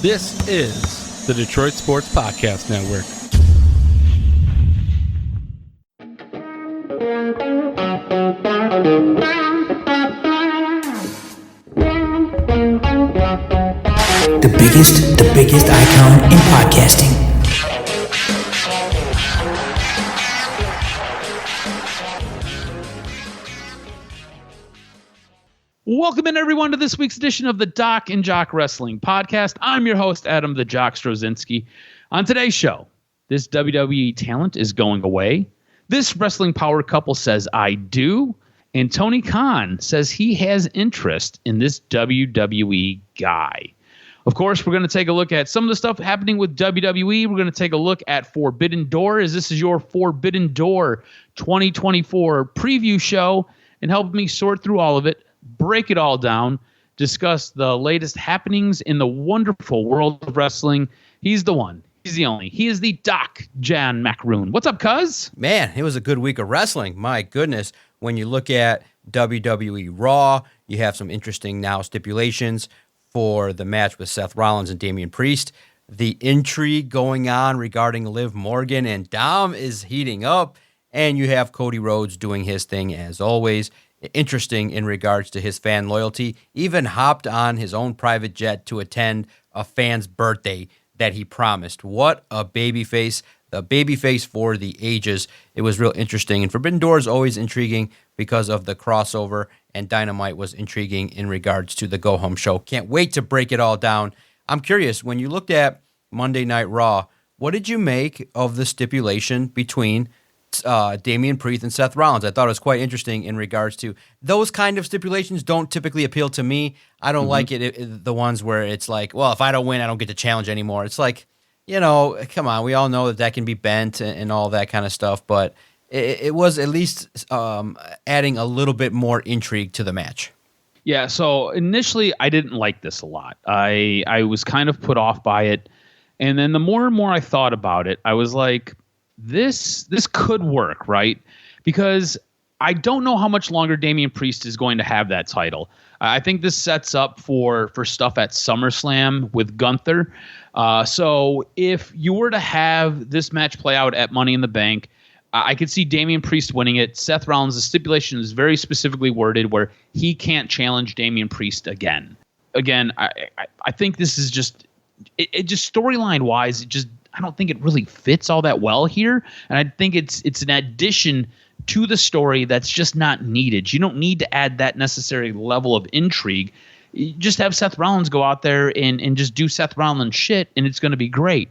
This is the Detroit Sports Podcast Network. The biggest icon in podcasting. Welcome in, everyone, to this week's edition of the DocNJock Wrestling Podcast. I'm your host, Adam the Jock Strozinski. On today's show, this WWE talent is going away. This wrestling power couple says, I do. And Tony Khan says he has interest in this WWE guy. Of course, we're going to take a look at some of the stuff happening with WWE. We're going to take a look at Forbidden Door, as this is your Forbidden Door 2024 preview show, and help me sort through all of it, break it all down, discuss the latest happenings in the wonderful world of wrestling. He's the one. He's the only. He is the Doc Jan Macroon. What's up, cuz? Man, it was a good week of wrestling. My goodness. When you look at WWE Raw, you have some interesting now stipulations for the match with Seth Rollins and Damian Priest. The intrigue going on regarding Liv Morgan and Dom is heating up. And you have Cody Rhodes doing his thing as always. Interesting in regards to his fan loyalty. Even hopped on his own private jet to attend a fan's birthday that he promised. What a babyface. The babyface for the ages. It was real interesting. And Forbidden Door is always intriguing because of the crossover, and Dynamite was intriguing in regards to the Go Home show. Can't wait to break it all down. I'm curious, when you looked at Monday Night Raw, what did you make of the stipulation between Damian Priest and Seth Rollins? I thought it was quite interesting in regards to those kind of stipulations. Don't typically appeal to me. I don't like the ones where it's like, well, if I don't win, I don't get to challenge anymore. It's like, you know, come on. We all know that can be bent and all that kind of stuff, but it was at least adding a little bit more intrigue to the match. Yeah, so initially I didn't like this a lot. I was kind of put off by it, and then the more and more I thought about it, I was like, this could work, right? Because I don't know how much longer Damian Priest is going to have that title. I think this sets up for stuff at SummerSlam with Gunther. So if you were to have this match play out at Money in the Bank, I could see Damian Priest winning it. Seth Rollins, the stipulation is very specifically worded where he can't challenge Damian Priest again. Again, I think this is just storyline wise, I don't think it really fits all that well here. And I think it's an addition to the story that's just not needed. You don't need to add that necessary level of intrigue. You just have Seth Rollins go out there and just do Seth Rollins shit, and it's going to be great.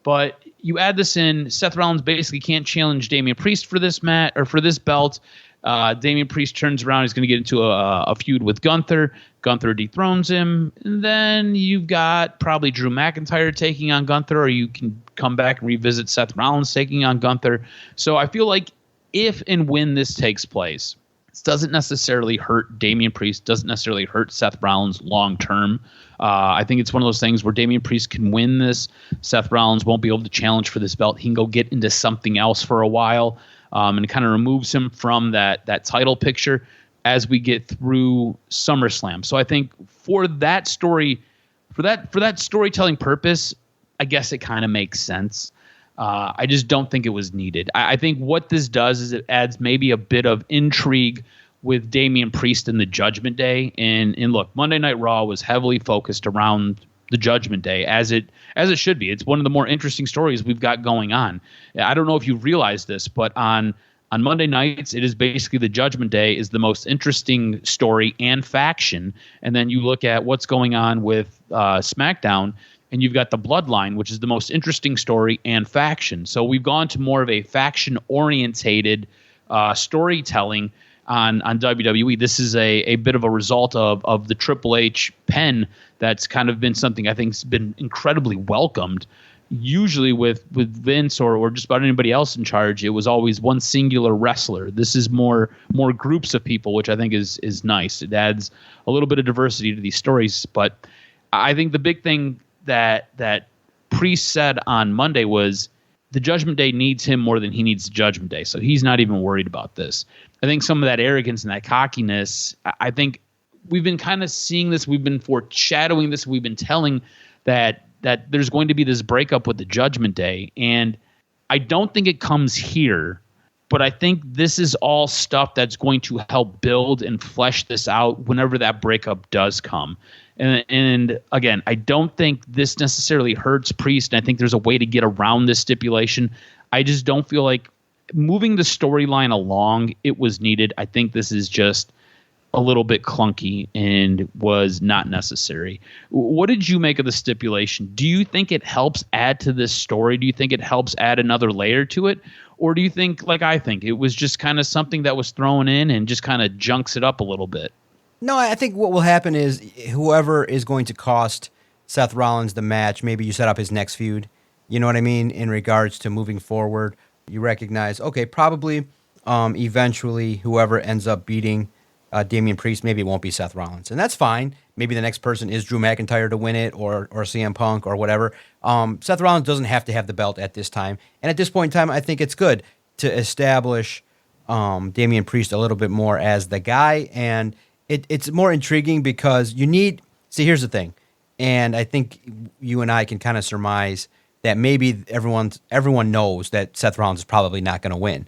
But you add this in, Seth Rollins basically can't challenge Damian Priest for this match or for this belt. Damian Priest turns around. He's going to get into a feud with Gunther. Gunther dethrones him. And then you've got probably Drew McIntyre taking on Gunther, or you can come back and revisit Seth Rollins taking on Gunther. So I feel like if and when this takes place, it doesn't necessarily hurt Damian Priest, doesn't necessarily hurt Seth Rollins long term. I think it's one of those things where Damian Priest can win this. Seth Rollins won't be able to challenge for this belt. He can go get into something else for a while. And it kind of removes him from that title picture as we get through SummerSlam. So I think for that story, for that storytelling purpose, I guess it kind of makes sense. I just don't think it was needed. I think what this does is it adds maybe a bit of intrigue with Damian Priest in the Judgment Day. And look, Monday Night Raw was heavily focused around the Judgment Day, as it should be. It's one of the more interesting stories we've got going on. I don't know if you realize this, but on Monday nights, it is basically the Judgment Day is the most interesting story and faction. And then you look at what's going on with SmackDown, and you've got the Bloodline, which is the most interesting story and faction. So we've gone to more of a faction-orientated storytelling on WWE. This is a bit of a result of the Triple H pen that's kind of been something I think has been incredibly welcomed. Usually with Vince or just about anybody else in charge, it was always one singular wrestler. This is more groups of people, which I think is nice. It adds a little bit of diversity to these stories. But I think the big thing that Priest said on Monday was the Judgment Day needs him more than he needs the Judgment Day. So he's not even worried about this. I think some of that arrogance and that cockiness, I think we've been kind of seeing this. We've been foreshadowing this. We've been telling that there's going to be this breakup with the Judgment Day, and I don't think it comes here, but I think this is all stuff that's going to help build and flesh this out whenever that breakup does come. And again, I don't think this necessarily hurts Priest, and I think there's a way to get around this stipulation. I just don't feel like moving the storyline along, it was needed. I think this is just a little bit clunky and was not necessary. What did you make of the stipulation? Do you think it helps add to this story? Do you think it helps add another layer to it? Or do you think, like I think, it was just kind of something that was thrown in and just kind of junks it up a little bit? No, I think what will happen is whoever is going to cost Seth Rollins the match, maybe you set up his next feud. You know what I mean? In regards to moving forward, you recognize, okay, probably eventually whoever ends up beating Damian Priest, maybe it won't be Seth Rollins. And that's fine. Maybe the next person is Drew McIntyre to win it or CM Punk or whatever. Seth Rollins doesn't have to have the belt at this time. And at this point in time, I think it's good to establish Damian Priest a little bit more as the guy. And it's more intriguing because you need... See, here's the thing. And I think you and I can kind of surmise that maybe everyone knows that Seth Rollins is probably not going to win.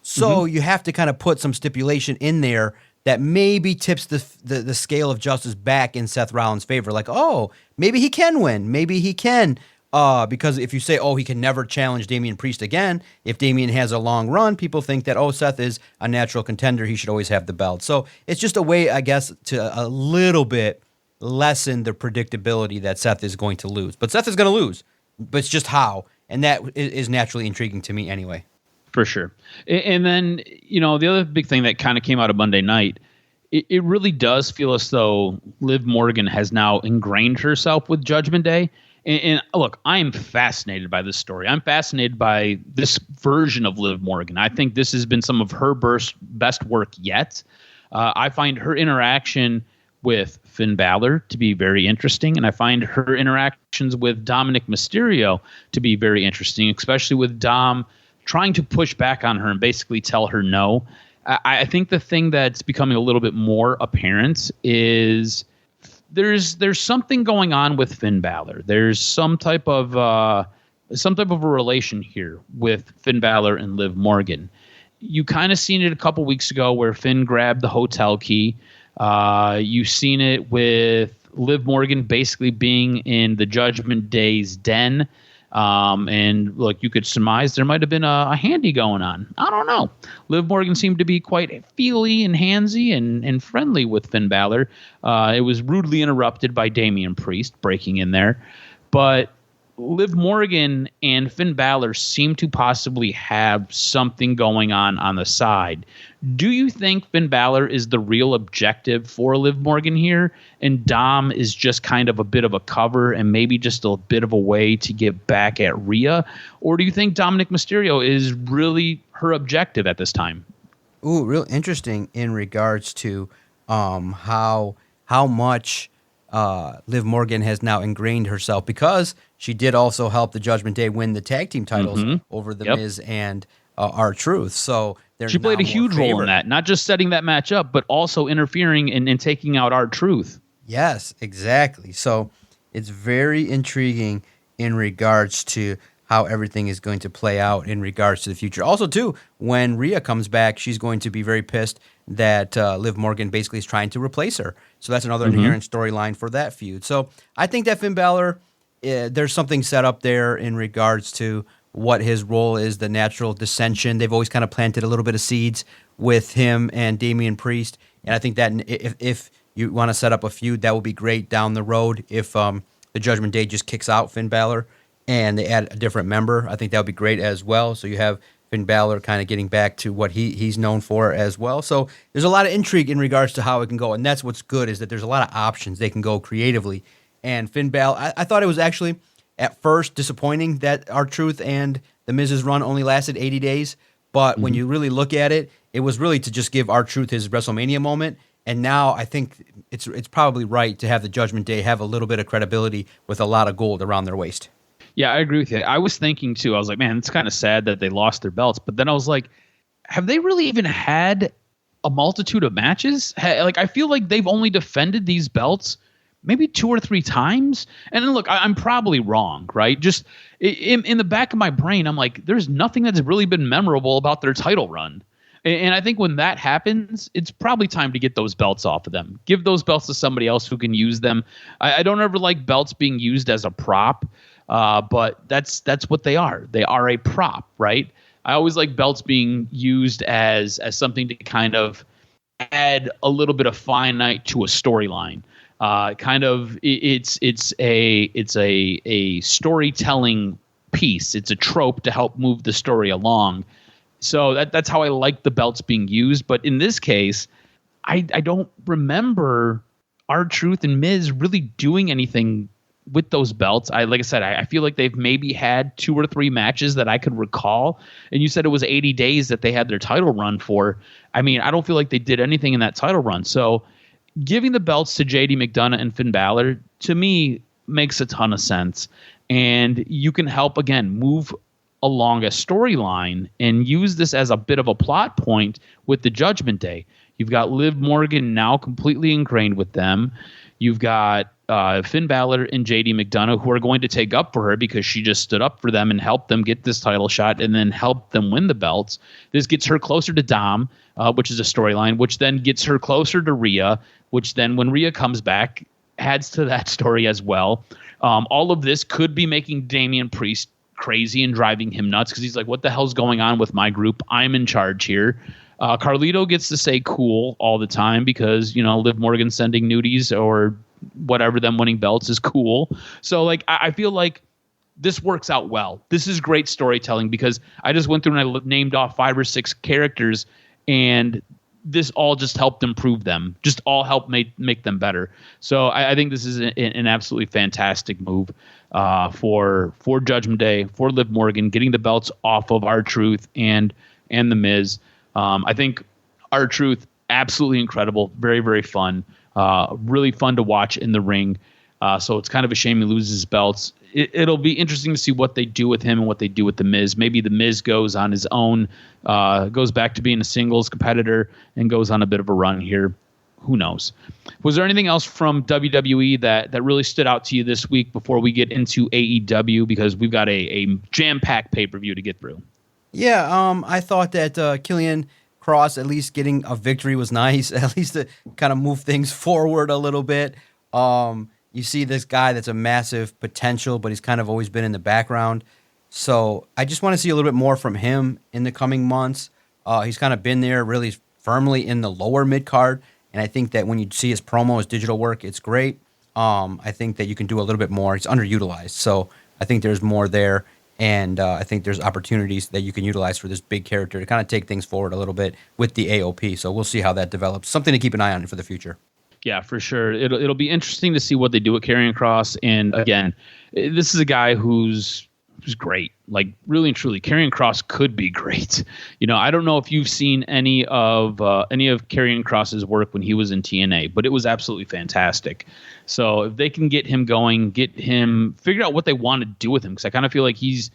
So you have to kind of put some stipulation in there that maybe tips the scale of justice back in Seth Rollins' favor. Like, oh, maybe he can win. Maybe he can. Because if you say, oh, he can never challenge Damian Priest again, if Damian has a long run, people think that, oh, Seth is a natural contender. He should always have the belt. So it's just a way, I guess, to a little bit lessen the predictability that Seth is going to lose. But Seth is going to lose. But it's just how. And that is naturally intriguing to me anyway. For sure. And then, the other big thing that kind of came out of Monday night, it really does feel as though Liv Morgan has now ingrained herself with Judgment Day. And look, I am fascinated by this story. I'm fascinated by this version of Liv Morgan. I think this has been some of her best work yet. I find her interaction with Finn Balor to be very interesting, and I find her interactions with Dominic Mysterio to be very interesting, especially with Dom trying to push back on her and basically tell her no. I think the thing that's becoming a little bit more apparent is there's something going on with Finn Balor. There's some type of a relation here with Finn Balor and Liv Morgan. You kind of seen it a couple weeks ago where Finn grabbed the hotel key. You've seen it with Liv Morgan basically being in the Judgment Day's den. And look, you could surmise there might have been a handy going on. I don't know. Liv Morgan seemed to be quite feely and handsy and friendly with Finn Balor. It was rudely interrupted by Damian Priest breaking in there. But Liv Morgan and Finn Balor seem to possibly have something going on the side. Do you think Finn Balor is the real objective for Liv Morgan here, and Dom is just kind of a bit of a cover and maybe just a bit of a way to get back at Rhea? Or do you think Dominic Mysterio is really her objective at this time? Ooh, real interesting in regards to how much Liv Morgan has now ingrained herself, because she did also help the Judgment Day win the tag team titles over The Miz and R-Truth. So she played a huge role in that, not just setting that match up, but also interfering and taking out R-Truth. Yes, exactly. So it's very intriguing in regards to how everything is going to play out in regards to the future. Also, too, when Rhea comes back, she's going to be very pissed that Liv Morgan basically is trying to replace her. So that's another inherent storyline for that feud. So I think that Finn Balor, there's something set up there in regards to what his role is, the natural dissension. They've always kind of planted a little bit of seeds with him and Damian Priest. And I think that if you want to set up a feud, that would be great down the road. If the Judgment Day just kicks out Finn Balor and they add a different member, I think that would be great as well. So you have Finn Balor kind of getting back to what he's known for as well. So there's a lot of intrigue in regards to how it can go. And that's what's good, is that there's a lot of options they can go creatively. And Finn Balor, I thought it was actually at first disappointing that R-Truth and The Miz's run only lasted 80 days. But when you really look at it, it was really to just give R-Truth his WrestleMania moment. And now I think it's probably right to have the Judgment Day have a little bit of credibility with a lot of gold around their waist. Yeah, I agree with you. I was thinking, too, I was like, man, it's kind of sad that they lost their belts. But then I was like, have they really even had a multitude of matches? I feel like they've only defended these belts maybe 2 or 3 times. And then look, I'm probably wrong, right? Just in the back of my brain, I'm like, there's nothing that's really been memorable about their title run. And I think when that happens, it's probably time to get those belts off of them. Give those belts to somebody else who can use them. I don't ever like belts being used as a prop, but that's what they are. They are a prop, right? I always like belts being used as something to kind of add a little bit of finite to a storyline. It's a storytelling piece. It's a trope to help move the story along. So that's how I like the belts being used. But in this case, I don't remember R-Truth and Miz really doing anything with those belts. Like I said, I feel like they've maybe had 2 or 3 matches that I could recall. And you said it was 80 days that they had their title run for. I mean, I don't feel like they did anything in that title run. So giving the belts to JD McDonough and Finn Balor, to me, makes a ton of sense. And you can help, again, move along a storyline and use this as a bit of a plot point with the Judgment Day. You've got Liv Morgan now completely ingrained with them. You've got Finn Balor and JD McDonough who are going to take up for her because she just stood up for them and helped them get this title shot and then helped them win the belts. This gets her closer to Dom, which is a storyline, which then gets her closer to Rhea, which then when Rhea comes back adds to that story as well. All of this could be making Damian Priest crazy and driving him nuts because he's like, what the hell's going on with my group? I'm in charge here. Carlito gets to say cool all the time because, Liv Morgan sending nudies or whatever, them winning belts is cool. So like, I feel like this works out well. This is great storytelling because I just went through and I named off 5 or 6 characters and this all just helped improve them, just all helped make them better. So I think this is an absolutely fantastic move for Judgment Day, for Liv Morgan, getting the belts off of R-Truth and The Miz. I think R-Truth, absolutely incredible, very, very fun, really fun to watch in the ring. So it's kind of a shame he loses his belts. It'll be interesting to see what they do with him and what they do with The Miz. Maybe The Miz goes on his own, goes back to being a singles competitor and goes on a bit of a run here. Who knows? Was there anything else from WWE that really stood out to you this week before we get into AEW? Because we've got a jam-packed pay-per-view to get through. Yeah, I thought that Killian Cross at least getting a victory was nice, at least to kind of move things forward a little bit. You see this guy that's a massive potential, but he's kind of always been in the background. So I just want to see a little bit more from him in the coming months. He's kind of been there really firmly in the lower mid-card, and I think that when you see his promo, his digital work, it's great. I think that you can do a little bit more. He's underutilized, so I think there's more there, and I think there's opportunities that you can utilize for this big character to kind of take things forward a little bit with the AOP. So we'll see how that develops. Something to keep an eye on for the future. Yeah, for sure. It'll be interesting to see what they do with Karrion Kross. And again, this is a guy who's great. Like really and truly, Karrion Kross could be great. I don't know if you've seen any of Karrion Kross's work when he was in TNA, but it was absolutely fantastic. So if they can get him going, figure out what they want to do with him, because I kind of feel like he's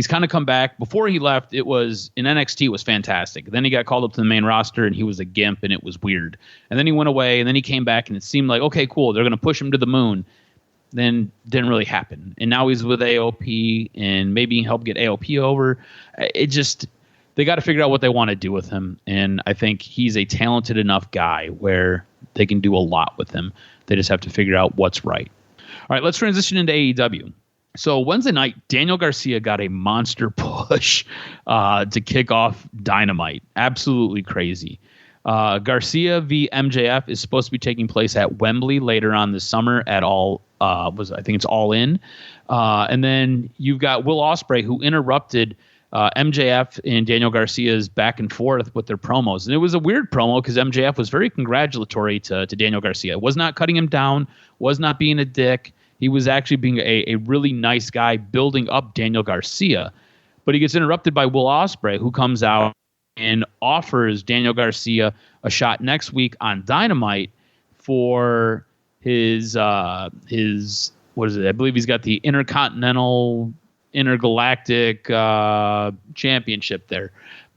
kind of come back. Before he left, it was in NXT, it was fantastic. Then he got called up to the main roster and he was a gimp and it was weird. And then he went away and then he came back and it seemed like, okay, cool, they're going to push him to the moon. Then didn't really happen. And now he's with AOP and maybe help get AOP over. They got to figure out what they want to do with him. And I think he's a talented enough guy where they can do a lot with him. They just have to figure out what's right. All right, let's transition into AEW. So Wednesday night, Daniel Garcia got a monster push to kick off Dynamite. Absolutely crazy. Garcia v. MJF is supposed to be taking place at Wembley later on this summer at All In. And then you've got Will Ospreay, who interrupted MJF and Daniel Garcia's back and forth with their promos. And it was a weird promo because MJF was very congratulatory to Daniel Garcia. Was not cutting him down, was not being a dick. He was actually being a really nice guy building up Daniel Garcia. But he gets interrupted by Will Ospreay, who comes out and offers Daniel Garcia a shot next week on Dynamite for his what is it? I believe he's got the Intergalactic Championship there.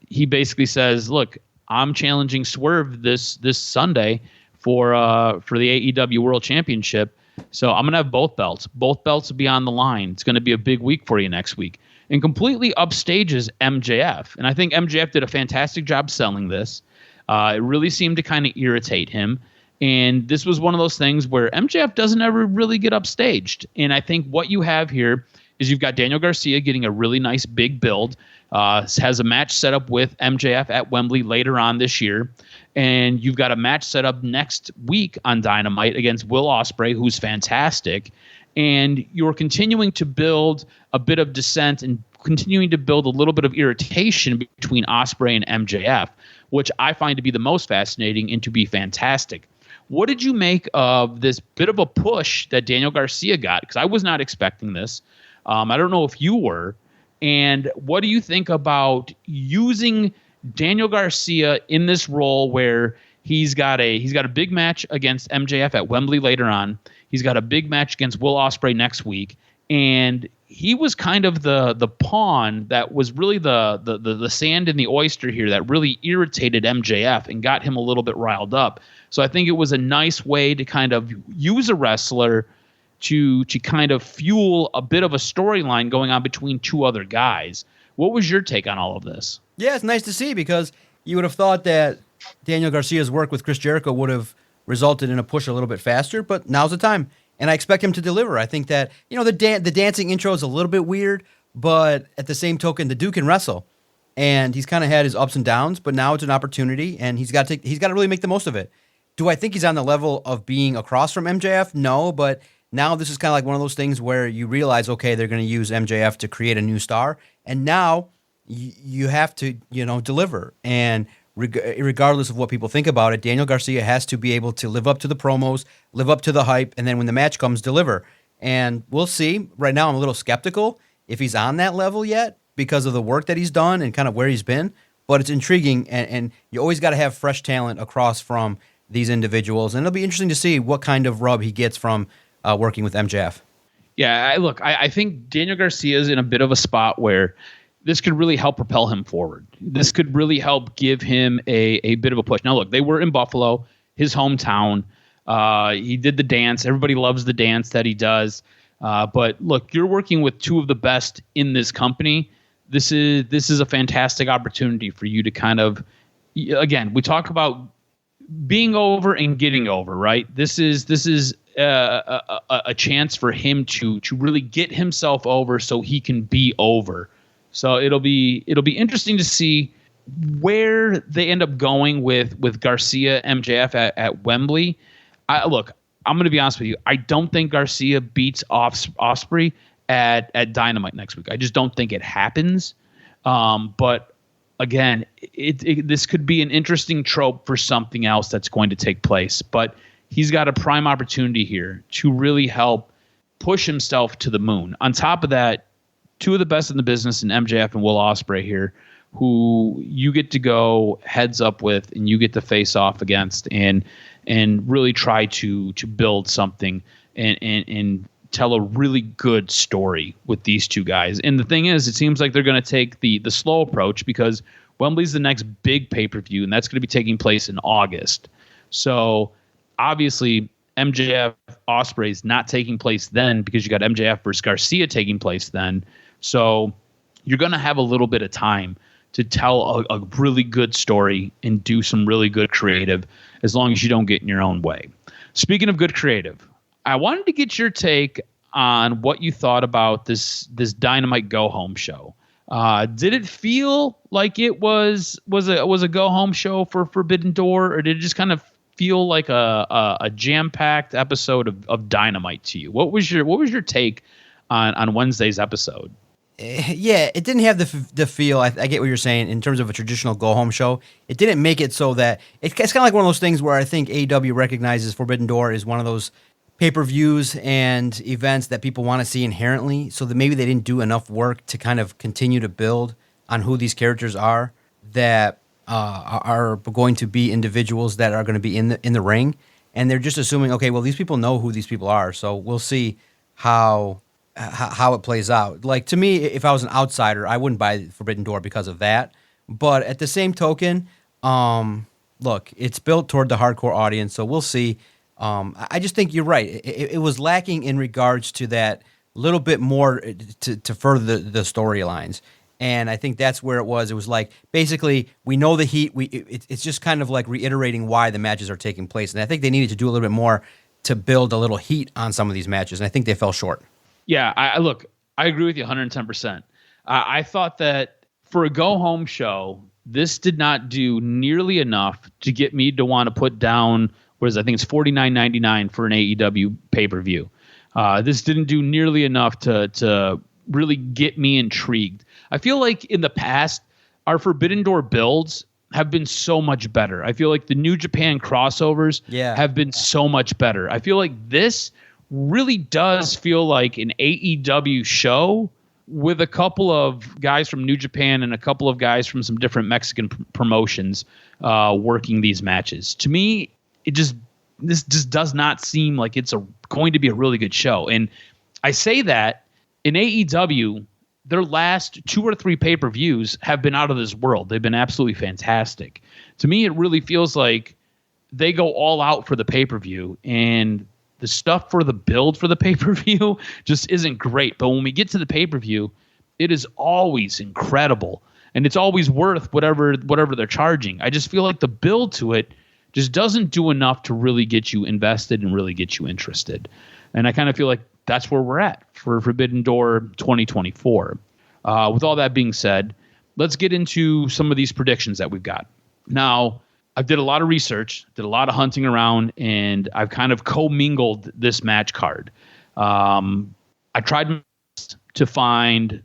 He basically says, look, I'm challenging Swerve this Sunday for the AEW World Championship. So I'm going to have both belts. Both belts will be on the line. It's going to be a big week for you next week. And completely upstages MJF. And I think MJF did a fantastic job selling this. It really seemed to kind of irritate him. And this was one of those things where MJF doesn't ever really get upstaged. And I think what you have here is you've got Daniel Garcia getting a really nice big build, has a match set up with MJF at Wembley later on this year. And you've got a match set up next week on Dynamite against Will Ospreay, who's fantastic. And you're continuing to build a bit of dissent and continuing to build a little bit of irritation between Ospreay and MJF, which I find to be the most fascinating and to be fantastic. What did you make of this bit of a push that Daniel Garcia got? Because I was not expecting this. I don't know if you were. And what do you think about using Daniel Garcia in this role where he's got a big match against MJF at Wembley later on. He's got a big match against Will Ospreay next week, and he was kind of the pawn that was really the sand in the oyster here that really irritated MJF and got him a little bit riled up. So I think it was a nice way to kind of use a wrestler to kind of fuel a bit of a storyline going on between two other guys. What was your take on all of this? Yeah, it's nice to see, because you would have thought that Daniel Garcia's work with Chris Jericho would have resulted in a push a little bit faster, but now's the time, and I expect him to deliver. I think that, the dancing intro is a little bit weird, but at the same token, the dude can wrestle, and he's kind of had his ups and downs, but now it's an opportunity, and he's got to really make the most of it. Do I think he's on the level of being across from MJF? No, but now this is kind of like one of those things where you realize, okay, they're going to use MJF to create a new star, and now you have to, deliver. And regardless of what people think about it, Daniel Garcia has to be able to live up to the promos, live up to the hype, and then when the match comes, deliver. And we'll see. Right now, I'm a little skeptical if he's on that level yet because of the work that he's done and kind of where he's been. But it's intriguing, and you always got to have fresh talent across from these individuals. And it'll be interesting to see what kind of rub he gets from working with MJF. Yeah, I think Daniel Garcia is in a bit of a spot where this could really help propel him forward. This could really help give him a bit of a push. Now, look, they were in Buffalo, his hometown. He did the dance. Everybody loves the dance that he does. But look, you're working with two of the best in this company. This is a fantastic opportunity for you to kind of, again, we talk about being over and getting over, right? This is a chance for him to really get himself over so he can be over. So it'll be interesting to see where they end up going with Garcia MJF at Wembley. I'm going to be honest with you. I don't think Garcia beats Ospreay at Dynamite next week. I just don't think it happens. But again, this could be an interesting trope for something else that's going to take place. But he's got a prime opportunity here to really help push himself to the moon. On top of that, two of the best in the business in MJF and Will Ospreay here, who you get to go heads up with and you get to face off against and really try to build something and tell a really good story with these two guys. And the thing is, it seems like they're going to take the slow approach because Wembley's the next big pay-per-view, and that's going to be taking place in August. So obviously MJF Ospreay is not taking place then because you got MJF versus Garcia taking place then. So you're going to have a little bit of time to tell a really good story and do some really good creative as long as you don't get in your own way. Speaking of good creative, I wanted to get your take on what you thought about this Dynamite Go Home show. Did it feel like it was a go home show for Forbidden Door, or did it just kind of feel like a jam-packed episode of Dynamite to you? What was your take on Wednesday's episode? Yeah, it didn't have the feel. I get what you're saying in terms of a traditional go-home show. It didn't make it so that it's kind of like one of those things where I think AEW recognizes Forbidden Door is one of those pay-per-views and events that people want to see inherently, so that maybe they didn't do enough work to kind of continue to build on who these characters are that are going to be individuals that are going to be in the ring, and they're just assuming, okay, well, these people know who these people are, so we'll see how it plays out. Like, to me, if I was an outsider, I wouldn't buy Forbidden Door because of that. But at the same token, look, it's built toward the hardcore audience, so we'll see. I just think you're right. It was lacking in regards to that little bit more to further the storylines. And I think that's where it was. It was like, basically, we know the heat. It's just kind of like reiterating why the matches are taking place. And I think they needed to do a little bit more to build a little heat on some of these matches. And I think they fell short. Yeah, I agree with you 110%. I thought that for a go-home show, this did not do nearly enough to get me to want to put down, I think it's $49.99 for an AEW pay-per-view. This didn't do nearly enough to really get me intrigued. I feel like in the past, our Forbidden Door builds have been so much better. I feel like the New Japan crossovers have been so much better. I feel like this really does feel like an AEW show with a couple of guys from New Japan and a couple of guys from some different Mexican promotions working these matches. To me, this just does not seem like it's going to be a really good show. And I say that in AEW, their last 2 or 3 pay-per-views have been out of this world. They've been absolutely fantastic. To me, it really feels like they go all out for the pay-per-view, and the stuff for the build for the pay-per-view just isn't great. But when we get to the pay-per-view, it is always incredible, and it's always worth whatever they're charging. I just feel like the build to it just doesn't do enough to really get you invested and really get you interested. And I kind of feel like that's where we're at for Forbidden Door 2024. With all that being said, let's get into some of these predictions that we've got. Now, I did a lot of research, did a lot of hunting around, and I've kind of commingled this match card. I tried to find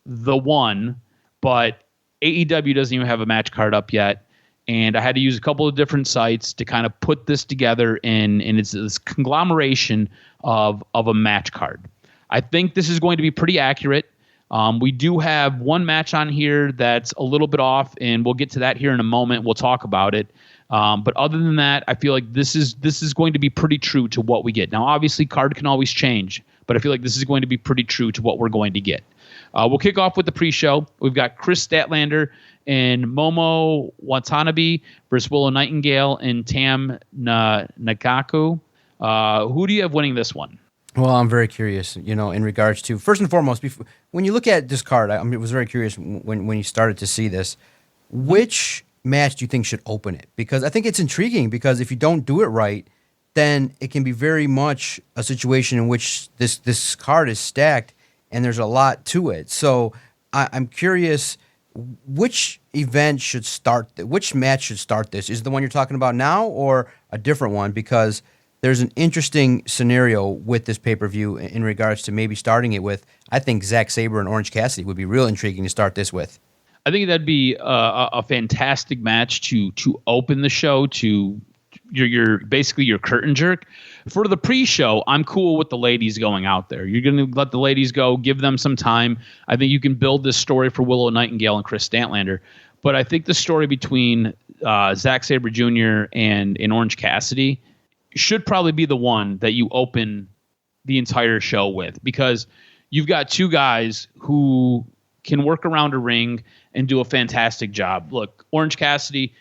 the one, but AEW doesn't even have a match card up yet. And I had to use a couple of different sites to kind of put this together, and it's this conglomeration of a match card. I think this is going to be pretty accurate. We do have one match on here that's a little bit off, and we'll get to that here in a moment. We'll talk about it. But other than that, I feel like this is going to be pretty true to what we get. Now, obviously, card can always change, but I feel like this is going to be pretty true to what we're going to get. We'll kick off with the pre-show. We've got Chris Statlander and Momo Watanabe versus Willow Nightingale and Tam Nakaku. Who do you have winning this one? Well, I'm very curious, in regards to, first and foremost, when you look at this card, I was very curious when you started to see this, which match do you think should open it? Because I think it's intriguing, because if you don't do it right, then it can be very much a situation in which this card is stacked and there's a lot to it. So I'm curious, which event should start, which match should start this? Is it the one you're talking about now or a different one? Because there's an interesting scenario with this pay-per-view in regards to maybe starting it with, I think Zack Sabre and Orange Cassidy would be real intriguing to start this with. I think that'd be a fantastic match to open the show, to your basically your curtain jerk. For the pre-show, I'm cool with the ladies going out there. You're going to let the ladies go, give them some time. I think you can build this story for Willow Nightingale and Chris Statlander. But I think the story between Zack Sabre Jr. and Orange Cassidy should probably be the one that you open the entire show with, because you've got two guys who can work around a ring and do a fantastic job. Look, Orange Cassidy,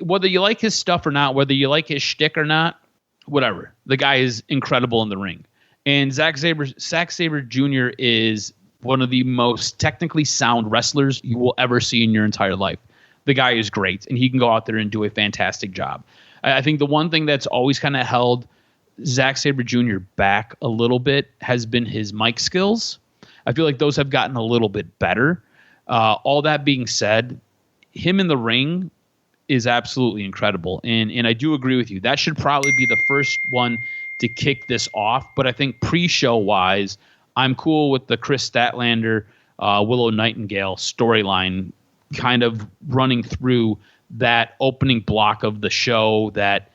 whether you like his stuff or not, whether you like his shtick or not, whatever, the guy is incredible in the ring. And Zack Sabre Jr. is one of the most technically sound wrestlers you will ever see in your entire life. The guy is great, and he can go out there and do a fantastic job. I think the one thing that's always kind of held Zack Sabre Jr. back a little bit has been his mic skills. I feel like those have gotten a little bit better. All that being said, him in the ring is absolutely incredible. And I do agree with you. That should probably be the first one to kick this off. But I think pre-show wise, I'm cool with the Chris Statlander, Willow Nightingale storyline kind of running through that opening block of the show that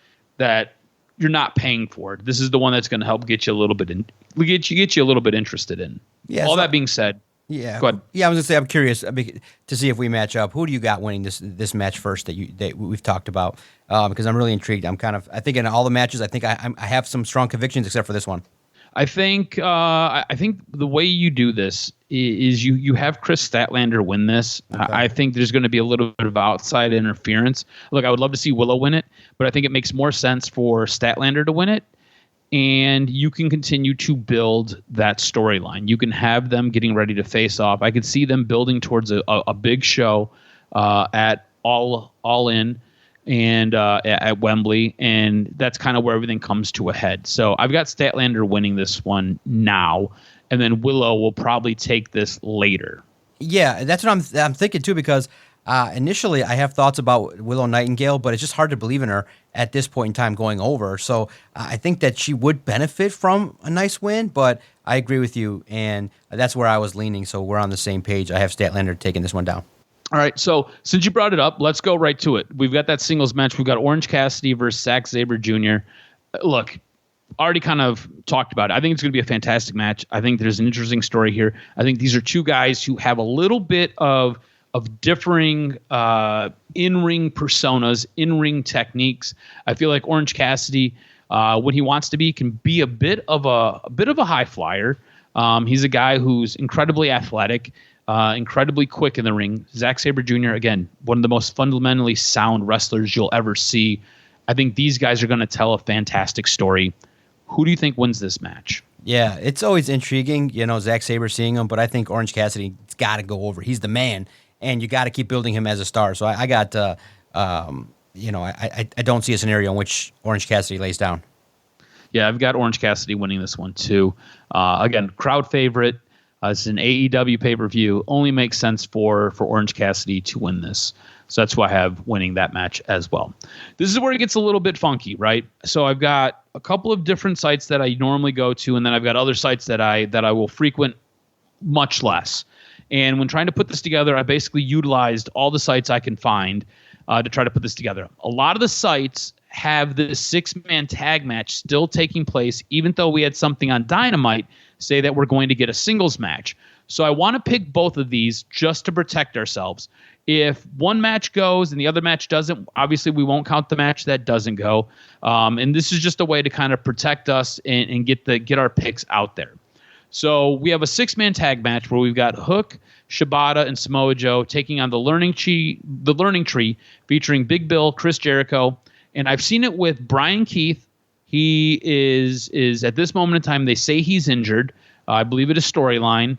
you're not paying for. This is the one that's going to help get you a little bit get you a little bit interested in. Yeah. All that being said, yeah. Go ahead. Yeah, I was gonna say I'm curious to see if we match up. Who do you got winning this match first that we've talked about? Because I'm really intrigued. I think in all the matches, I think I have some strong convictions except for this one. I think the way you do this is you have Chris Statlander win this. Okay. I think there's going to be a little bit of outside interference. Look, I would love to see Willow win it, but I think it makes more sense for Statlander to win it. And you can continue to build that storyline. You can have them getting ready to face off. I could see them building towards a big show at All In and at Wembley, and that's kind of where everything comes to a head. So I've got Statlander winning this one now, and then Willow will probably take this later. Yeah, that's what I'm thinking too, because initially I have thoughts about Willow Nightingale, but it's just hard to believe in her at this point in time going over. So I think that she would benefit from a nice win, but I agree with you, and that's where I was leaning. So we're on the same page. I have Statlander taking this one down. All right, so since you brought it up, let's go right to it. We've got that singles match. We've got Orange Cassidy versus Zack Sabre Jr. Look, already kind of talked about it. I think it's going to be a fantastic match. I think there's an interesting story here. I think these are two guys who have a little bit of differing in-ring personas, in-ring techniques. I feel like Orange Cassidy, when he wants to be, can be a bit of a high flyer. He's a guy who's incredibly athletic. Incredibly quick in the ring. Zack Sabre Jr., again, one of the most fundamentally sound wrestlers you'll ever see. I think these guys are going to tell a fantastic story. Who do you think wins this match? Yeah, it's always intriguing, Zack Sabre seeing him, but I think Orange Cassidy's got to go over. He's the man, and you got to keep building him as a star. So I got, I don't see a scenario in which Orange Cassidy lays down. Yeah, I've got Orange Cassidy winning this one too. Again, crowd favorite. It's an AEW pay-per-view. Only makes sense for Orange Cassidy to win this. So that's why I have winning that match as well. This is where it gets a little bit funky, right? So I've got a couple of different sites that I normally go to, and then I've got other sites that I will frequent much less. And when trying to put this together, I basically utilized all the sites I can find to try to put this together. A lot of the sites have the 6-man tag match still taking place, even though we had something on Dynamite say that we're going to get a singles match. So I want to pick both of these just to protect ourselves. If one match goes and the other match doesn't, obviously we won't count the match that doesn't go. And this is just a way to kind of protect us and get our picks out there. So we have a 6-man tag match where we've got Hook, Shibata, and Samoa Joe taking on the Learning Tree featuring Big Bill, Chris Jericho. And I've seen it with Brian Keith. He is at this moment in time, they say he's injured. I believe it is storyline.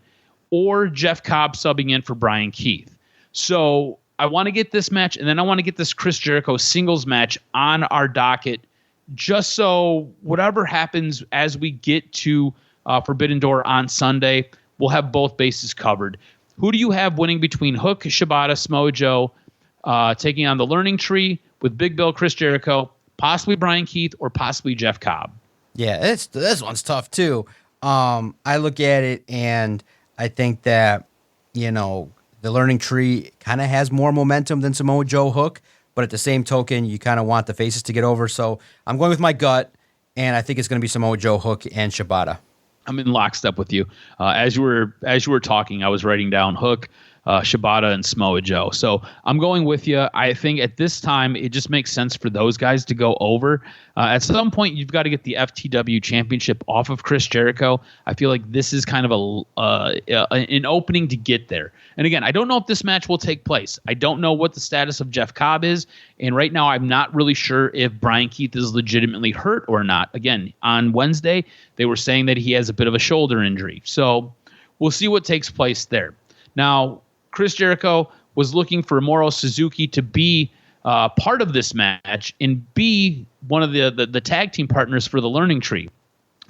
Or Jeff Cobb subbing in for Brian Keith. So I want to get this match, and then I want to get this Chris Jericho singles match on our docket, just so whatever happens as we get to Forbidden Door on Sunday, we'll have both bases covered. Who do you have winning between Hook, Shibata, Samoa Joe, taking on the Learning Tree with Big Bill, Chris Jericho, possibly Brian Keith, or possibly Jeff Cobb? Yeah, this one's tough too. I look at it and I think that, the Learning Tree kind of has more momentum than Samoa Joe, Hook, but at the same token, you kind of want the faces to get over. So I'm going with my gut, and I think it's going to be Samoa Joe, Hook, and Shibata. I'm in lockstep with you. As you were talking, I was writing down Hook, Shibata, and Samoa Joe. So I'm going with you. I think at this time, it just makes sense for those guys to go over. At some point, you've got to get the FTW championship off of Chris Jericho. I feel like this is kind of an opening to get there. And again, I don't know if this match will take place. I don't know what the status of Jeff Cobb is. And right now, I'm not really sure if Brian Keith is legitimately hurt or not. Again, on Wednesday, they were saying that he has a bit of a shoulder injury. So we'll see what takes place there. Now, Chris Jericho was looking for Moro Suzuki to be part of this match and be one of the tag team partners for the Learning Tree.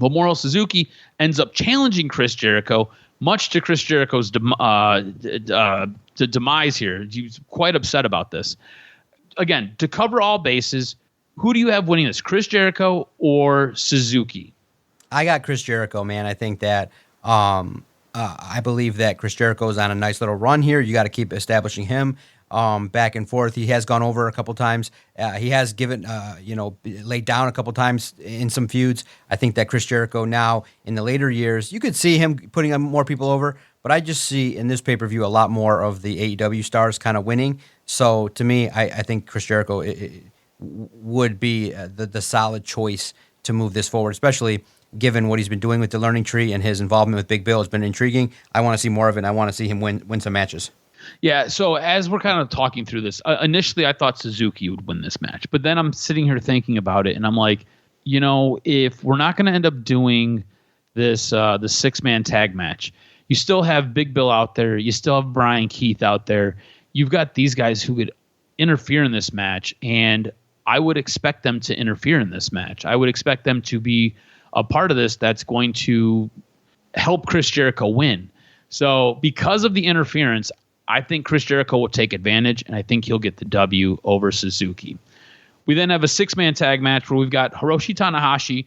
Well, Moro Suzuki ends up challenging Chris Jericho, much to Chris Jericho's demise here. He's quite upset about this. Again, to cover all bases, who do you have winning this, Chris Jericho or Suzuki? I got Chris Jericho, man. I think that I believe that Chris Jericho is on a nice little run here. You got to keep establishing him back and forth. He has gone over a couple times. He has given, laid down a couple times in some feuds. I think that Chris Jericho now in the later years, you could see him putting more people over, but I just see in this pay-per-view a lot more of the AEW stars kind of winning. So to me, I think Chris Jericho would be the solid choice to move this forward, especially given what he's been doing with the learning tree and his involvement with Big Bill has been intriguing. I want to see more of it. And I want to see him win some matches. Yeah, so as we're kind of talking through this, initially I thought Suzuki would win this match. But then I'm sitting here thinking about it, and I'm like, if we're not going to end up doing this the 6-man tag match, you still have Big Bill out there. You still have Brian Keith out there. You've got these guys who could interfere in this match, and I would expect them to interfere in this match. I would expect them to be a part of this that's going to help Chris Jericho win. So because of the interference, I think Chris Jericho will take advantage, and I think he'll get the W over Suzuki. We then have a 6-man tag match where we've got Hiroshi Tanahashi,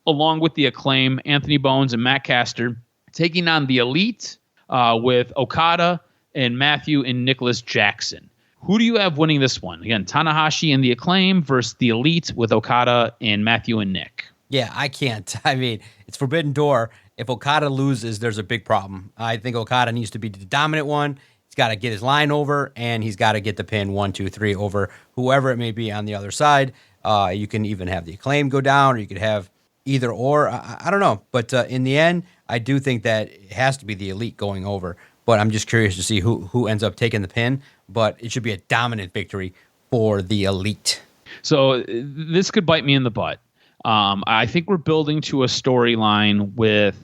along with the Acclaim, Anthony Bones, and Matt Caster, taking on the Elite with Okada and Matthew and Nicholas Jackson. Who do you have winning this one? Again, Tanahashi and the Acclaim versus the Elite with Okada and Matthew and Nick. Yeah, I can't. I mean, it's Forbidden Door. If Okada loses, there's a big problem. I think Okada needs to be the dominant one. He's got to get his line over, and he's got to get the pin 1, 2, 3 over whoever it may be on the other side. You can even have the Acclaim go down, or you could have either or. I don't know. But in the end, I do think that it has to be the Elite going over. But I'm just curious to see who ends up taking the pin. But it should be a dominant victory for the Elite. So this could bite me in the butt. I think we're building to a storyline with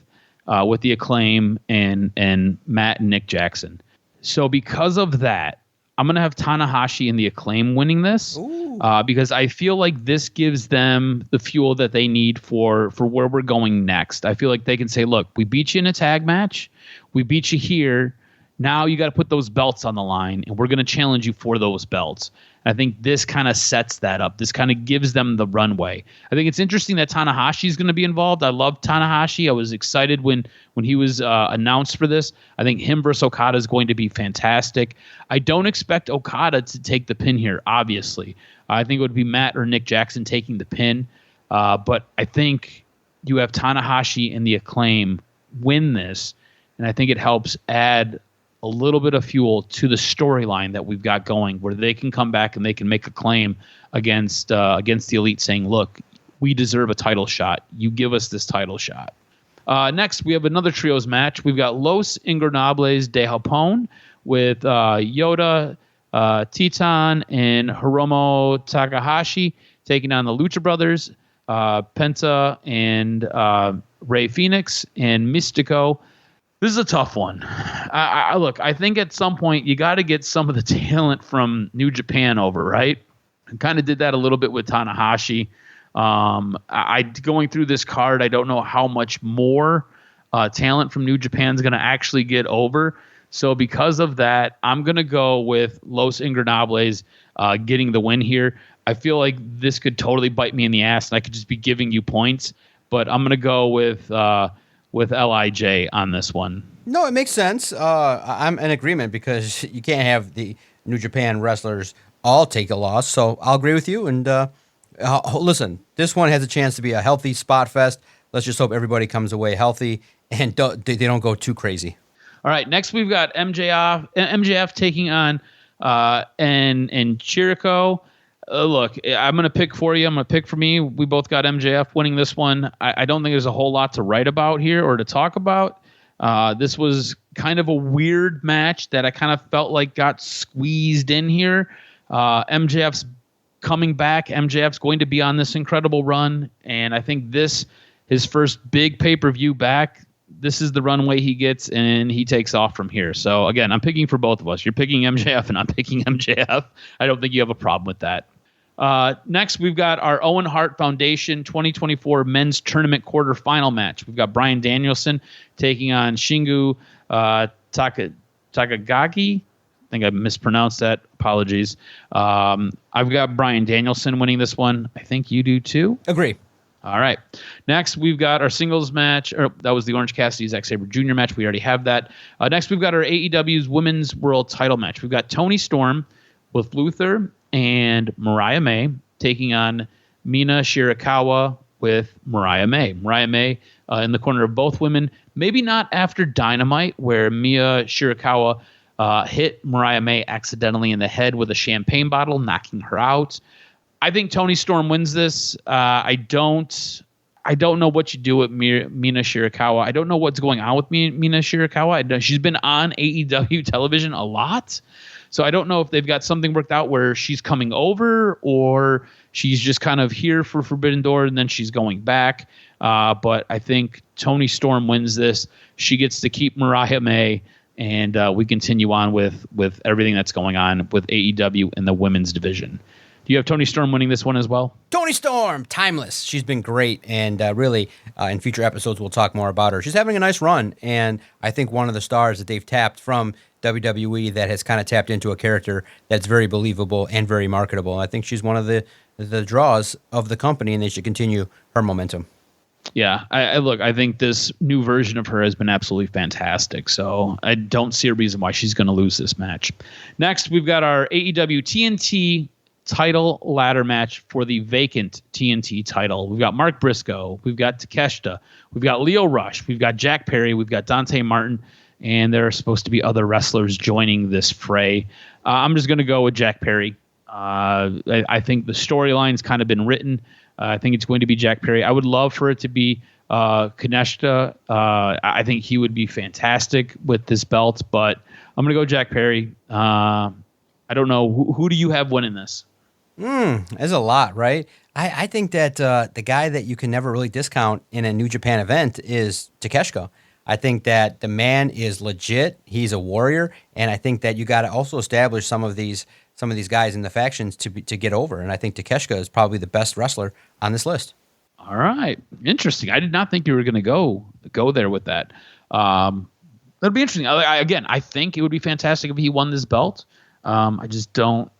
the Acclaim and Matt and Nick Jackson. So because of that, I'm going to have Tanahashi and the Acclaim winning this because I feel like this gives them the fuel that they need for where we're going next. I feel like they can say, look, we beat you in a tag match. We beat you here. Now you got to put those belts on the line, and we're going to challenge you for those belts. I think this kind of sets that up. This kind of gives them the runway. I think it's interesting that Tanahashi is going to be involved. I love Tanahashi. I was excited when he was announced for this. I think him versus Okada is going to be fantastic. I don't expect Okada to take the pin here, obviously. I think it would be Matt or Nick Jackson taking the pin. But I think you have Tanahashi and the Acclaim win this, and I think it helps add a little bit of fuel to the storyline that we've got going, where they can come back and they can make a claim against the Elite, saying, "Look, we deserve a title shot. You give us this title shot." Next, we have another trios match. We've got Los Ingobernables de Japón with Yoda, Titan, and Hiromu Takahashi taking on the Lucha Brothers, Penta and Rey Fenix and Mystico. This is a tough one. Look, I think at some point you got to get some of the talent from New Japan over, right? I kind of did that a little bit with Tanahashi. Going through this card, I don't know how much more talent from New Japan is going to actually get over. So because of that, I'm going to go with Los Ingobernables getting the win here. I feel like this could totally bite me in the ass, and I could just be giving you points. But I'm going to go with LIJ on this one. No, it makes sense. I'm in agreement because you can't have the New Japan wrestlers all take a loss. So I'll agree with you. And listen, this one has a chance to be a healthy spot fest. Let's just hope everybody comes away healthy and they don't go too crazy. All right, next we've got MJF taking on and Jericho. Look, I'm going to pick for you. I'm going to pick for me. We both got MJF winning this one. I don't think there's a whole lot to write about here or to talk about. This was kind of a weird match that I kind of felt like got squeezed in here. MJF's coming back. MJF's going to be on this incredible run, and I think his first big pay-per-view back, this is the runway he gets, and he takes off from here. So, again, I'm picking for both of us. You're picking MJF, and I'm picking MJF. I don't think you have a problem with that. Next, we've got our Owen Hart Foundation 2024 Men's Tournament quarterfinal match. We've got Bryan Danielson taking on Shingo Takagaki. I think I mispronounced that. Apologies. I've got Bryan Danielson winning this one. I think you do too. Agree. All right. Next, we've got our singles match. That was the Orange Cassidy Zack Sabre Jr. match. We already have that. Next, we've got our AEW's Women's World Title match. We've got Toni Storm with Luther and Mariah May taking on Mina Shirakawa with Mariah May. Mariah May in the corner of both women. Maybe not after Dynamite, where Mia Shirakawa hit Mariah May accidentally in the head with a champagne bottle, knocking her out. I think Toni Storm wins this. I don't I don't know what you do with Mina Shirakawa. I don't know what's going on with Mina Shirakawa. She's been on AEW television a lot. So I don't know if they've got something worked out where she's coming over or she's just kind of here for Forbidden Door and then she's going back. But I think Toni Storm wins this. She gets to keep Mariah May, and we continue on with everything that's going on with AEW in the women's division. Do you have Toni Storm winning this one as well? Toni Storm, timeless. She's been great, and really, in future episodes, we'll talk more about her. She's having a nice run, and I think one of the stars that they've tapped from WWE that has kind of tapped into a character that's very believable and very marketable. I think she's one of the draws of the company, and they should continue her momentum. Yeah, I think this new version of her has been absolutely fantastic, so I don't see a reason why she's going to lose this match. Next, we've got our AEW TNT title ladder match for the vacant TNT title. We've got Mark Briscoe, we've got Takeshita, we've got Lio Rush, we've got Jack Perry, we've got Dante Martin, and there are supposed to be other wrestlers joining this fray. I'm just going to go with Jack Perry. I think the storyline's kind of been written. I think it's going to be Jack Perry. I would love for it to be Kaneshita. I think he would be fantastic with this belt, but I'm going to go Jack Perry. I don't know. Who do you have winning this? There's a lot, right? I think that the guy that you can never really discount in a New Japan event is Takeshita. I think that the man is legit. He's a warrior, and I think that you got to also establish some of these guys in the factions to get over. And I think Takeshita is probably the best wrestler on this list. All right, interesting. I did not think you were going to go there with that. That'd be interesting. I think it would be fantastic if he won this belt. I just don't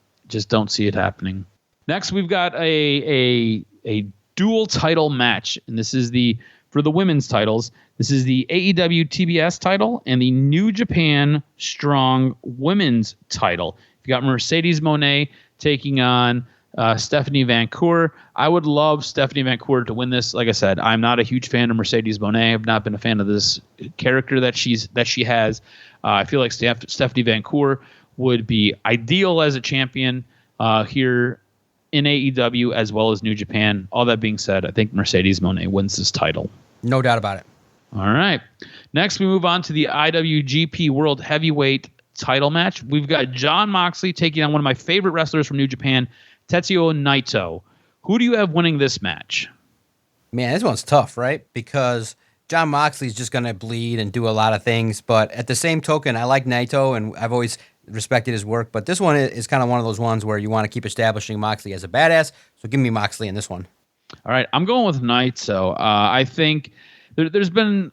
see it happening. Next, we've got a dual title match, and this is for the women's titles. This is the AEW TBS title and the New Japan Strong Women's title. You've got Mercedes Moné taking on Stephanie Vancour. I would love Stephanie Vancour to win this. Like I said, I'm not a huge fan of Mercedes Moné. I've not been a fan of this character that she has. I feel like Stephanie Vancour would be ideal as a champion here in AEW as well as New Japan. All that being said, I think Mercedes Moné wins this title. No doubt about it. All right. Next, we move on to the IWGP World Heavyweight title match. We've got Jon Moxley taking on one of my favorite wrestlers from New Japan, Tetsuya Naito. Who do you have winning this match? Man, this one's tough, right? Because Jon Moxley's just going to bleed and do a lot of things. But at the same token, I like Naito, and I've always respected his work. But this one is kind of one of those ones where you want to keep establishing Moxley as a badass. So give me Moxley in this one. All right, I'm going with Naito. I think there's been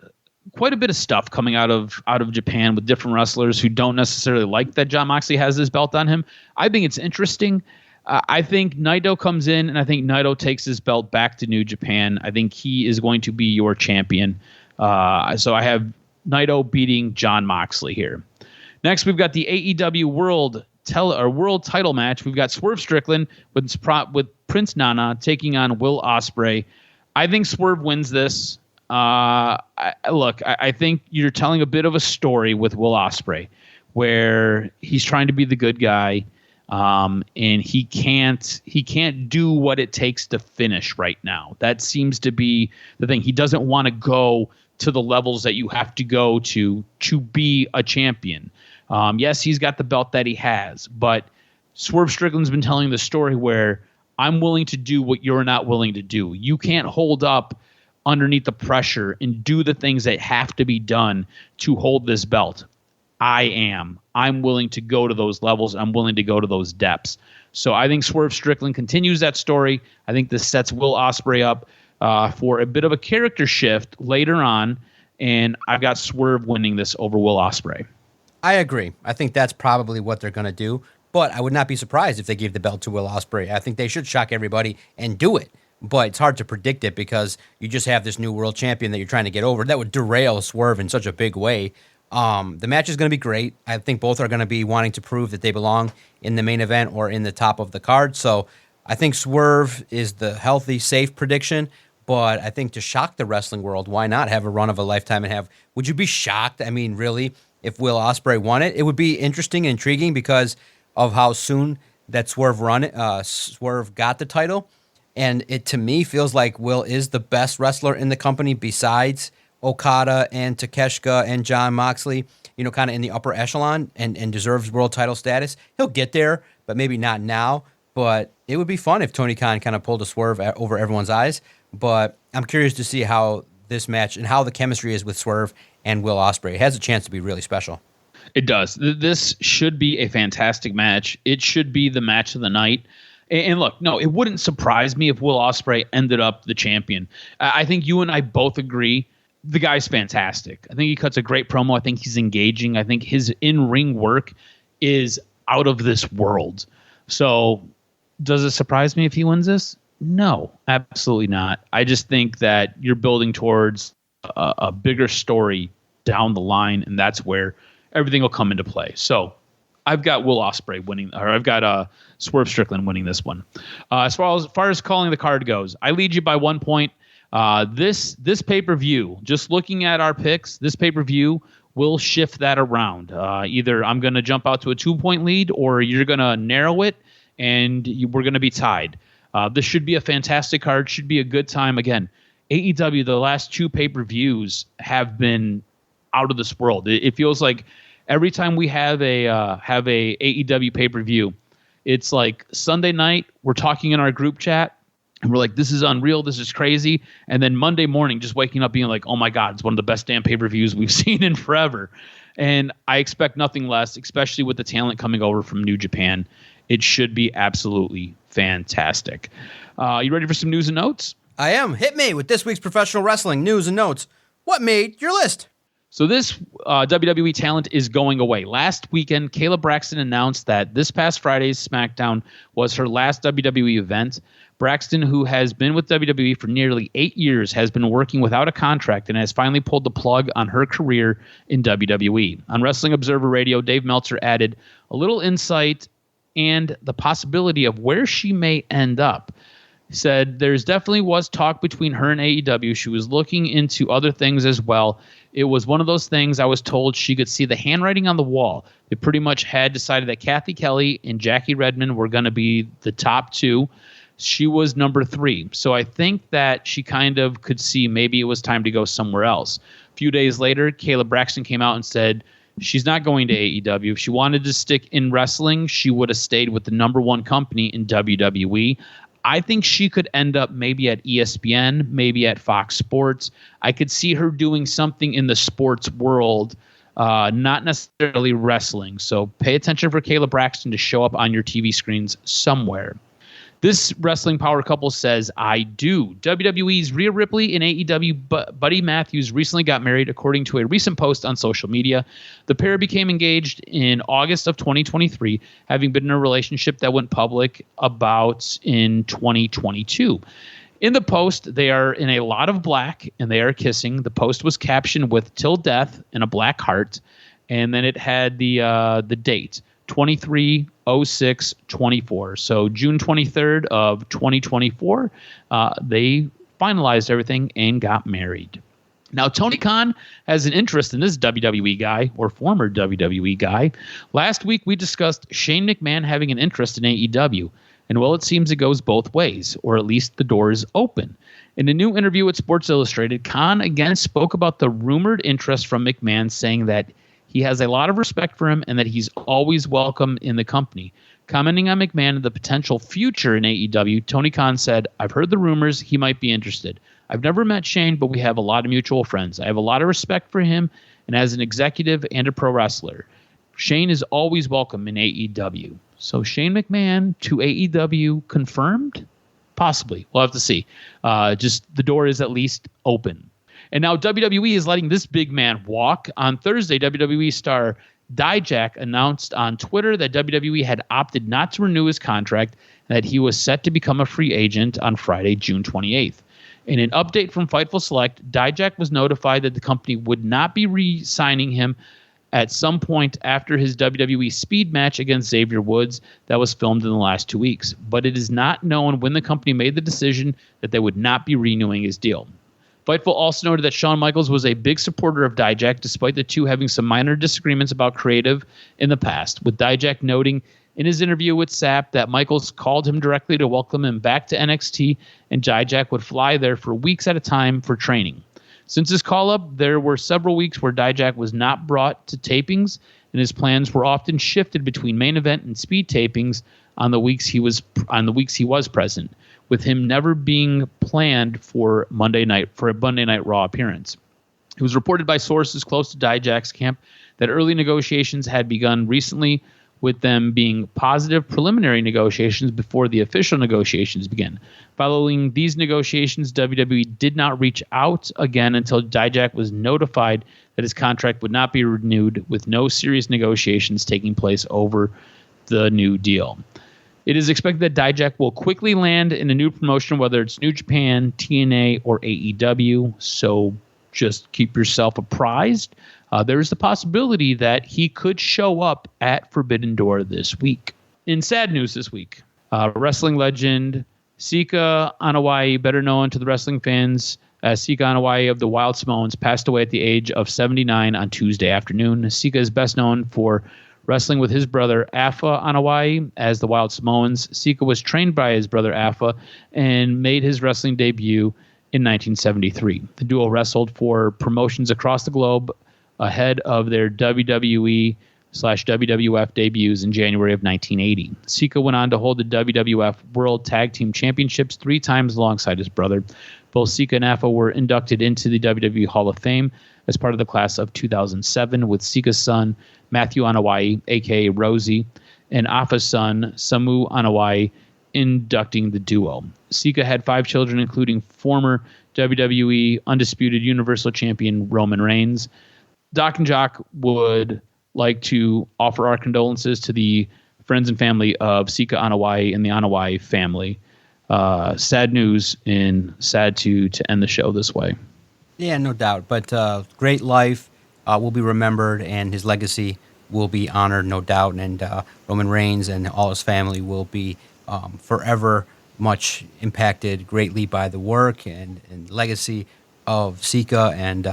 quite a bit of stuff coming out of Japan with different wrestlers who don't necessarily like that Jon Moxley has this belt on him. I think it's interesting. I think Naito comes in, and I think Naito takes his belt back to New Japan. I think he is going to be your champion. So I have Naito beating Jon Moxley here. Next, we've got the AEW World title match. We've got Swerve Strickland with Prince Nana taking on Will Ospreay. I think Swerve wins this. I think you're telling a bit of a story with Will Ospreay where he's trying to be the good guy, and he can't do what it takes to finish right now. That seems to be the thing. He doesn't want to go to the levels that you have to go to be a champion. Yes, he's got the belt that he has, but Swerve Strickland's been telling the story where I'm willing to do what you're not willing to do. You can't hold up underneath the pressure and do the things that have to be done to hold this belt. I'm willing to go to those levels. I'm willing to go to those depths. So I think Swerve Strickland continues that story. I think this sets Will Ospreay up for a bit of a character shift later on, and I've got Swerve winning this over Will Ospreay. I agree. I think that's probably what they're going to do, but I would not be surprised if they gave the belt to Will Ospreay. I think they should shock everybody and do it. But it's hard to predict it because you just have this new world champion that you're trying to get over. That would derail Swerve in such a big way. The match is going to be great. I think both are going to be wanting to prove that they belong in the main event or in the top of the card. So I think Swerve is the healthy, safe prediction. But I think to shock the wrestling world, why not have a run of a lifetime and have... Would you be shocked? I mean, really, if Will Ospreay won it? It would be interesting and intriguing because of how soon that Swerve got the title. And it, to me, feels like Will is the best wrestler in the company besides Okada and Takeshita and Jon Moxley, kind of in the upper echelon and deserves world title status. He'll get there, but maybe not now. But it would be fun if Tony Khan kind of pulled a swerve over everyone's eyes. But I'm curious to see how this match and how the chemistry is with Swerve and Will Ospreay. It has a chance to be really special. It does. This should be a fantastic match. It should be the match of the night. And look, no, it wouldn't surprise me if Will Ospreay ended up the champion. I think you and I both agree the guy's fantastic. I think he cuts a great promo. I think he's engaging. I think his in-ring work is out of this world. So does it surprise me if he wins this? No, absolutely not. I just think that you're building towards a bigger story down the line, and that's where everything will come into play. So I've got Will Ospreay winning, or I've got Swerve Strickland winning this one. As far as calling the card goes, I lead you by 1 point. This pay-per-view, just looking at our picks, this pay-per-view will shift that around. Either I'm going to jump out to a 2-point lead, or you're going to narrow it, and we're going to be tied. This should be a fantastic card. Should be a good time. Again, AEW, the last 2 pay-per-views have been out of this world. It feels like every time we have a AEW pay-per-view, it's like Sunday night, we're talking in our group chat, and we're like, this is unreal, this is crazy. And then Monday morning, just waking up being like, oh my God, it's one of the best damn pay-per-views we've seen in forever. And I expect nothing less, especially with the talent coming over from New Japan. It should be absolutely fantastic. You ready for some news and notes? I am. Hit me with this week's professional wrestling news and notes. What made your list? So this WWE talent is going away. Last weekend, Kayla Braxton announced that this past Friday's SmackDown was her last WWE event. Braxton, who has been with WWE for nearly 8 years, has been working without a contract and has finally pulled the plug on her career in WWE. On Wrestling Observer Radio, Dave Meltzer added a little insight and the possibility of where she may end up. He said there's definitely was talk between her and AEW. She was looking into other things as well. It was one of those things I was told she could see the handwriting on the wall. They pretty much had decided that Kathy Kelly and Jackie Redmond were going to be the top 2. She was number 3. So I think that she kind of could see maybe it was time to go somewhere else. A few days later, Kayla Braxton came out and said she's not going to AEW. If she wanted to stick in wrestling, she would have stayed with the number 1 company in WWE. I think she could end up maybe at ESPN, maybe at Fox Sports. I could see her doing something in the sports world, not necessarily wrestling. So pay attention for Kayla Braxton to show up on your TV screens somewhere. This wrestling power couple says, I do. WWE's Rhea Ripley and AEW Buddy Matthews recently got married, according to a recent post on social media. The pair became engaged in August of 2023, having been in a relationship that went public about in 2022. In the post, they are in a lot of black, and they are kissing. The post was captioned with "Till Death" and a black heart, and then it had the date. 23/06/24. So June 23rd of 2024, they finalized everything and got married. Now, Tony Khan has an interest in this WWE guy, or former WWE guy. Last week, we discussed Shane McMahon having an interest in AEW. And well, it seems it goes both ways, or at least the door is open. In a new interview with Sports Illustrated, Khan again spoke about the rumored interest from McMahon, saying that he has a lot of respect for him and that he's always welcome in the company. Commenting on McMahon and the potential future in AEW, Tony Khan said, I've heard the rumors he might be interested. I've never met Shane, but we have a lot of mutual friends. I have a lot of respect for him and as an executive and a pro wrestler. Shane is always welcome in AEW. So Shane McMahon to AEW confirmed? Possibly. We'll have to see. Just the door is at least open. And now WWE is letting this big man walk. On Thursday, WWE star DocNJock announced on Twitter that WWE had opted not to renew his contract and that he was set to become a free agent on Friday, June 28th. In an update from Fightful Select, DocNJock was notified that the company would not be re-signing him at some point after his WWE Speed match against Xavier Woods that was filmed in the last 2 weeks. But it is not known when the company made the decision that they would not be renewing his deal. Fightful also noted that Shawn Michaels was a big supporter of DocNJock, despite the two having some minor disagreements about creative in the past, with DocNJock noting in his interview with Sapp that Michaels called him directly to welcome him back to NXT, and Dijak would fly there for weeks at a time for training. Since his call-up, there were several weeks where Dijak was not brought to tapings, and his plans were often shifted between main event and speed tapings on the weeks he was present, with him never being planned for a Monday Night Raw appearance. It was reported by sources close to Dijak's camp that early negotiations had begun recently, with them being positive preliminary negotiations before the official negotiations began. Following these negotiations, WWE did not reach out again until Dijak was notified that his contract would not be renewed, with no serious negotiations taking place over the new deal. It is expected that Dijak will quickly land in a new promotion, whether it's New Japan, TNA, or AEW, so just keep yourself apprised. There is the possibility that he could show up at Forbidden Door this week. In sad news this week, wrestling legend Sika Anoa'i, better known to the wrestling fans as Sika Anoa'i of the Wild Samoans, passed away at the age of 79 on Tuesday afternoon. Sika is best known for wrestling with his brother Afa Anoa'i as the Wild Samoans. Sika was trained by his brother Afa and made his wrestling debut in 1973. The duo wrestled for promotions across the globe ahead of their WWE/WWF debuts in January of 1980. Sika went on to hold the WWF World Tag Team Championships 3 times alongside his brother. Both Sika and Afa were inducted into the WWE Hall of Fame as part of the class of 2007, with Sika's son, Matthew Anoa'i, a.k.a. Rosie, and Afa's son, Samu Anoa'i, inducting the duo. Sika had 5 children, including former WWE Undisputed Universal Champion Roman Reigns. DocNJock would like to offer our condolences to the friends and family of Sika Anoa'i and the Anoa'i family. Sad news, and sad to end the show this way. Yeah, no doubt. But great life, will be remembered, and his legacy will be honored, no doubt. And Roman Reigns and all his family will be forever much impacted greatly by the work and legacy of Sika. And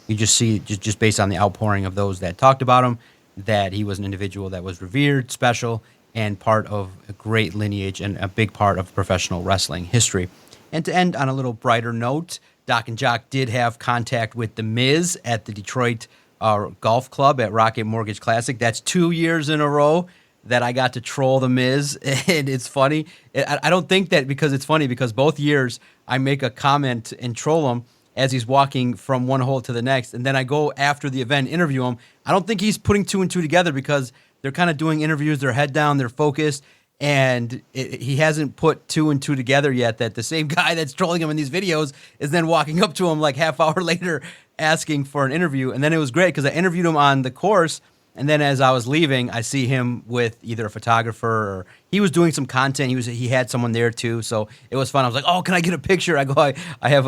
you just see, just based on the outpouring of those that talked about him, that he was an individual that was revered, special, and part of a great lineage and a big part of professional wrestling history. And to end on a little brighter note, DocNJock did have contact with The Miz at the Detroit Golf Club at Rocket Mortgage Classic. That's 2 years in a row that I got to troll The Miz, and it's funny. I don't think that because it's funny, because both years I make a comment and troll him as he's walking from one hole to the next, and then I go after the event, interview him. I don't think he's putting 2 and 2 together, because they're kind of doing interviews, they're head down, they're focused, and he hasn't put 2 and 2 together yet, that the same guy that's trolling him in these videos is then walking up to him like half hour later asking for an interview. And then it was great because I interviewed him on the course, and then as I was leaving, I see him with either a photographer or he was doing some content. He had someone there too, so it was fun. I was like, "Oh, can I get a picture?" I go, "I have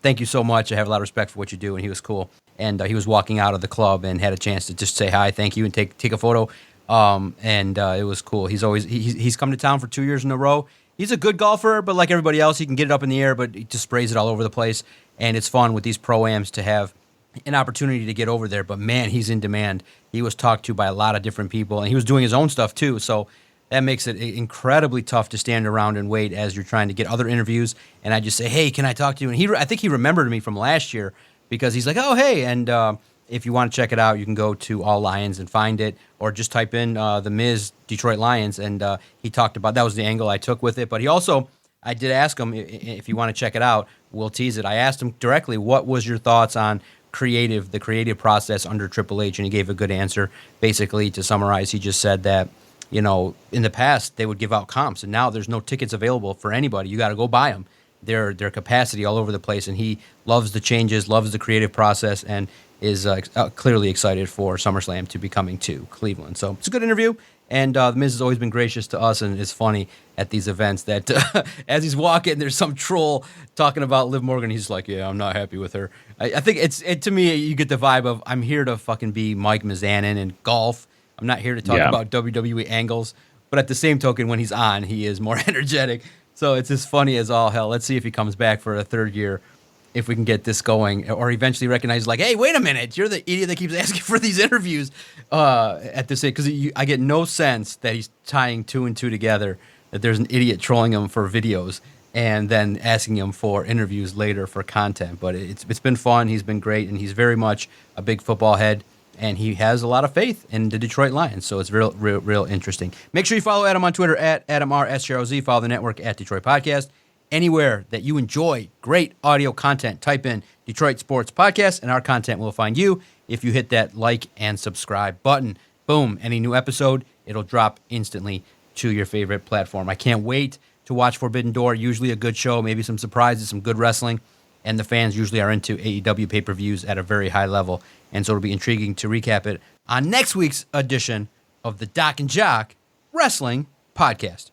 thank you so much. I have a lot of respect for what you do," and he was cool. And he was walking out of the club and had a chance to just say hi, thank you, and take a photo. It was cool. He's come to town for 2 years in a row. He's a good golfer, but like everybody else, he can get it up in the air, but he just sprays it all over the place. And it's fun with these pro-ams to have an opportunity to get over there. But man, he's in demand. He was talked to by a lot of different people, and he was doing his own stuff too. So that makes it incredibly tough to stand around and wait as you're trying to get other interviews. And I just say, "Hey, can I talk to you?" And I think he remembered me from last year, because he's like, "Oh, hey." And if you want to check it out, you can go to All Lions and find it, or just type in The Miz Detroit Lions. And he talked about, that was the angle I took with it. But he also, I did ask him, if you want to check it out, we'll tease it. I asked him directly, what was your thoughts on the creative process under Triple H? And he gave a good answer. Basically, to summarize, he just said that, in the past, they would give out comps, and now there's no tickets available for anybody. You got to go buy them. Their capacity all over the place, and he loves the changes, loves the creative process, and is clearly excited for SummerSlam to be coming to Cleveland. So it's a good interview, and The Miz has always been gracious to us, and it's funny at these events that as he's walking, there's some troll talking about Liv Morgan. He's like, "Yeah, I'm not happy with her." I think to me, you get the vibe of, I'm here to fucking be Mike Mizanin in golf. I'm not here to talk about WWE angles, but at the same token, when he's on, he is more energetic. So it's as funny as all hell. Let's see if he comes back for a third year if we can get this going, or eventually recognize like, hey, wait a minute, you're the idiot that keeps asking for these interviews at this because I get no sense that he's tying two and two together, that there's an idiot trolling him for videos and then asking him for interviews later for content. But it's been fun. He's been great, and he's very much a big football head, and he has a lot of faith in the Detroit Lions. So it's real interesting. Make sure you follow Adam on Twitter at AdamRSJROZ. Follow the network at Detroit Podcast. Anywhere that you enjoy great audio content, type in Detroit Sports Podcast, and our content will find you if you hit that like and subscribe button. Boom, any new episode, it'll drop instantly to your favorite platform. I can't wait to watch Forbidden Door. Usually a good show, maybe some surprises, some good wrestling, and the fans usually are into AEW pay-per-views at a very high level, and so it'll be intriguing to recap it on next week's edition of the Doc and Jock Wrestling Podcast.